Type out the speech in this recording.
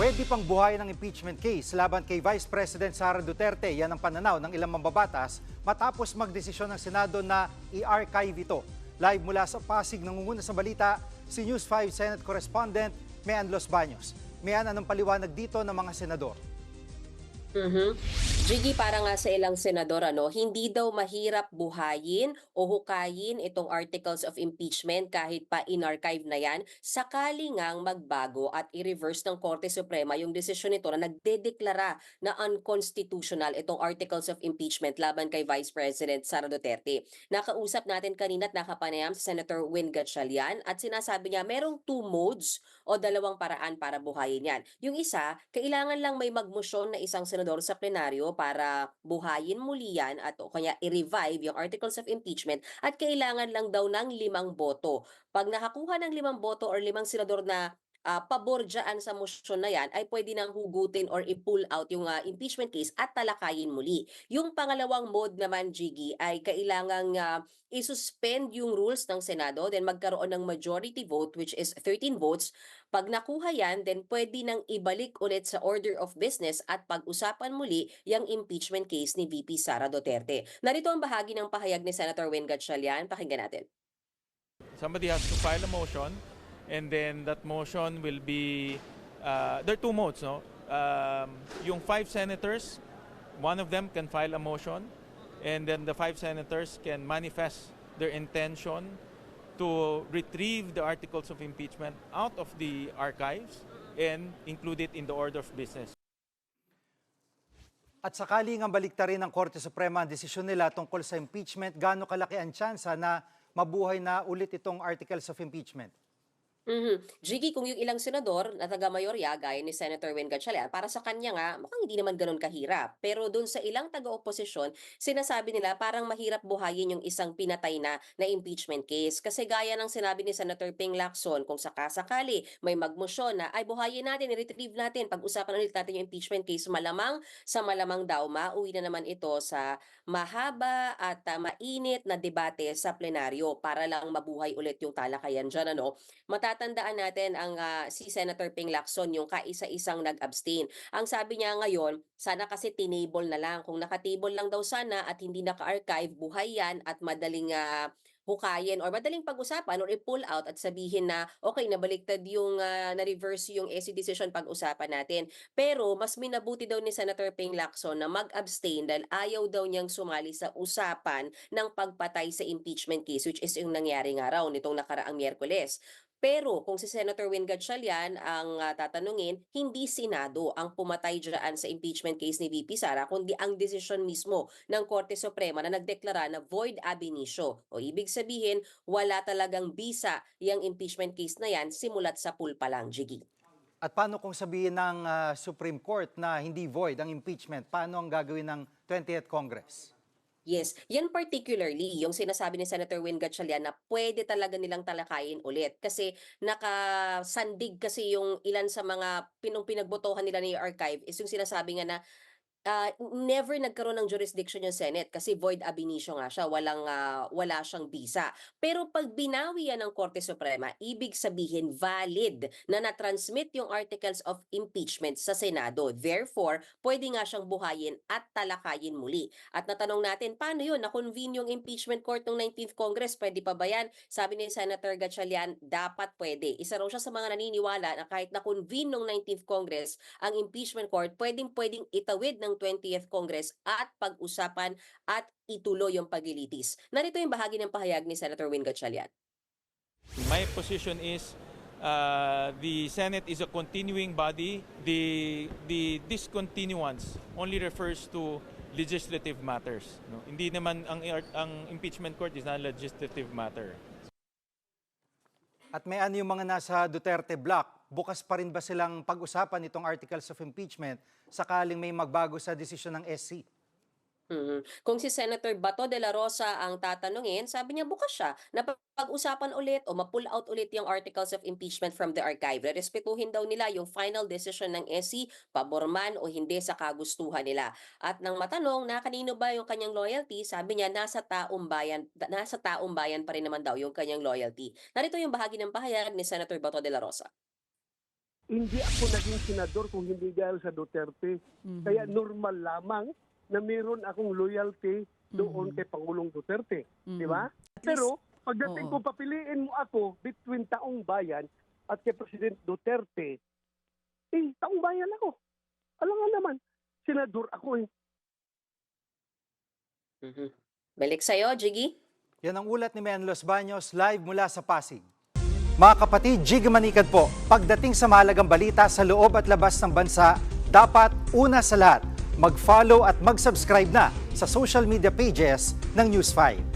Pwede pang buhayin ng impeachment case laban kay Vice President Sara Duterte. Yan ang pananaw ng ilang mambabatas matapos magdesisyon ng Senado na i-archive ito. Live mula sa Pasig, nangunguna sa balita, si News 5 Senate Correspondent Mean Los Baños. Mean, anong paliwanag dito ng mga senador? Jiggy, para nga sa ilang senador, hindi daw mahirap buhayin o hukayin itong articles of impeachment kahit pa in-archive na yan, sakali ngang magbago at i-reverse ng Korte Suprema yung desisyon nito na nagdedeklara na unconstitutional itong articles of impeachment laban kay Vice President Sara Duterte. Nakausap natin kanina at nakapanayam sa Senator Win Gatchalian at sinasabi niya merong two modes o dalawang paraan para buhayin yan. Yung isa, kailangan lang may magmosyon na isang senador sa plenaryo para buhayin muli yan at o kaya i-revive yung articles of impeachment at kailangan lang daw ng 5 boto. Pag nakakuha ng 5 boto or 5 senador na pabor dyan sa motion na yan, ay pwede nang hugutin or i-pull out yung impeachment case at talakayin muli. Yung pangalawang mode naman, Jiggy, ay kailangang i-suspend yung rules ng Senado, then magkaroon ng majority vote which is 13 votes. Pag nakuha yan, then pwede nang ibalik ulit sa order of business at pag-usapan muli yung impeachment case ni VP Sara Duterte. Narito ang bahagi ng pahayag ni Senator Win Gatchalian. Pakinggan natin. Somebody has to file a motion, and then that motion will be, there are two modes, no? Yung 5 senators, one of them can file a motion, and then the 5 senators can manifest their intention to retrieve the articles of impeachment out of the archives and include it in the order of business. At sakaling ang baliktarin ng Korte Suprema ang desisyon nila tungkol sa impeachment, gaano kalaki ang tsansa na mabuhay na ulit itong articles of impeachment? Jiggy, kung yung ilang senador na taga-mayorya, gaya ni Senator Win Gatchalian, para sa kanya nga, mukhang hindi naman ganun kahirap. Pero dun sa ilang taga-oposisyon, sinasabi nila parang mahirap buhayin yung isang pinatay na impeachment case. Kasi gaya ng sinabi ni Senator Ping Lacson, kung sakasakali may magmosyon na, ay buhayin natin, i-retrieve natin, pag-usapan ulit natin yung impeachment case, malamang sa malamang daw, mauwi na naman ito sa mahaba at mainit na debate sa plenaryo para lang mabuhay ulit yung talakayan dyan, matatandaan natin ang si Senator Ping Lacson yung kaisa-isang nag-abstain. Ang sabi niya ngayon, sana kasi tinable na lang. Kung nakatable lang daw sana at hindi naka-archive, buhay yan at madaling hukayin or madaling pag-usapan or i-pull out at sabihin na okay, nabaliktad yung na-reverse yung SC decision, pag-usapan natin. Pero mas minabuti daw ni Senator Ping Lacson na mag-abstain dahil ayaw daw niyang sumali sa usapan ng pagpatay sa impeachment case, which is yung nangyari nga raw nitong nakaraang Miyerkules. Pero kung si Senator Win Gatchalian ang tatanungin, hindi Senado ang pumatay dyan sa impeachment case ni VP Sara, kundi ang desisyon mismo ng Korte Suprema na nagdeklara na void ab initio. O ibig sabihin, wala talagang bisa yung impeachment case na yan simulat sa pool pa lang, Jiggy. At paano kung sabihin ng Supreme Court na hindi void ang impeachment? Paano ang gagawin ng 20th Congress? Yes, yan particularly yung sinasabi ni Senator Win Gatchalian na pwede talaga nilang talakayin ulit kasi nakasandig kasi yung ilan sa mga pinagbotohan nila ni archive is yung sinasabi nga na never nagkaroon ng jurisdiction yung Senate kasi void ab initio nga siya, wala siyang bisa. Pero pag binawi yan ng Korte Suprema, ibig sabihin valid na na-transmit yung articles of impeachment sa Senado. Therefore, pwede nga siyang buhayin at talakayin muli. At natanong natin, paano yun? Na-convene yung impeachment court ng 19th Congress, pwede pa ba yan? Sabi ni Senator Gatchalian, dapat pwede. Isa raw siya sa mga naniniwala na kahit na-convene ng 19th Congress ang impeachment court, pwedeng itawid ng 20th Congress at pag-usapan at ituloy yung paglilitis. Narito yung bahagi ng pahayag ni Senator Win Gatchalian. My position is the Senate is a continuing body. The discontinuance only refers to legislative matters. No? Hindi naman ang impeachment court is not a legislative matter. At may ano yung mga nasa Duterte block? Bukas pa rin ba silang pag-usapan itong articles of impeachment sakaling may magbago sa desisyon ng SC? Kung si Senator Bato de la Rosa ang tatanungin, sabi niya bukas siya na pag-usapan ulit o ma-pull out ulit yung articles of impeachment from the archive. Respetuhin daw nila yung final decision ng SC, pabor man o hindi sa kagustuhan nila. At nang matanong na kanino ba yung kanyang loyalty, sabi niya nasa taong bayan pa rin naman daw yung kanyang loyalty. Narito yung bahagi ng pahayag ni Senator Bato de la Rosa. hindi ako naging senador kung hindi dahil sa Duterte. Kaya normal lamang na meron akong loyalty doon kay Pangulong Duterte. Di ba? Pero pagdating ko papiliin mo ako between Taong Bayan at kay President Duterte, Taong Bayan ako. Alam nga naman, senador ako eh. Balik sa'yo, Jiggy. Yan ang ulat ni Mian Los Baños live mula sa Pasig. Mga kapatid, Jiggy Manikad po. Pagdating sa mahalagang balita sa loob at labas ng bansa, dapat una sa lahat, mag-follow at mag-subscribe na sa social media pages ng News 5.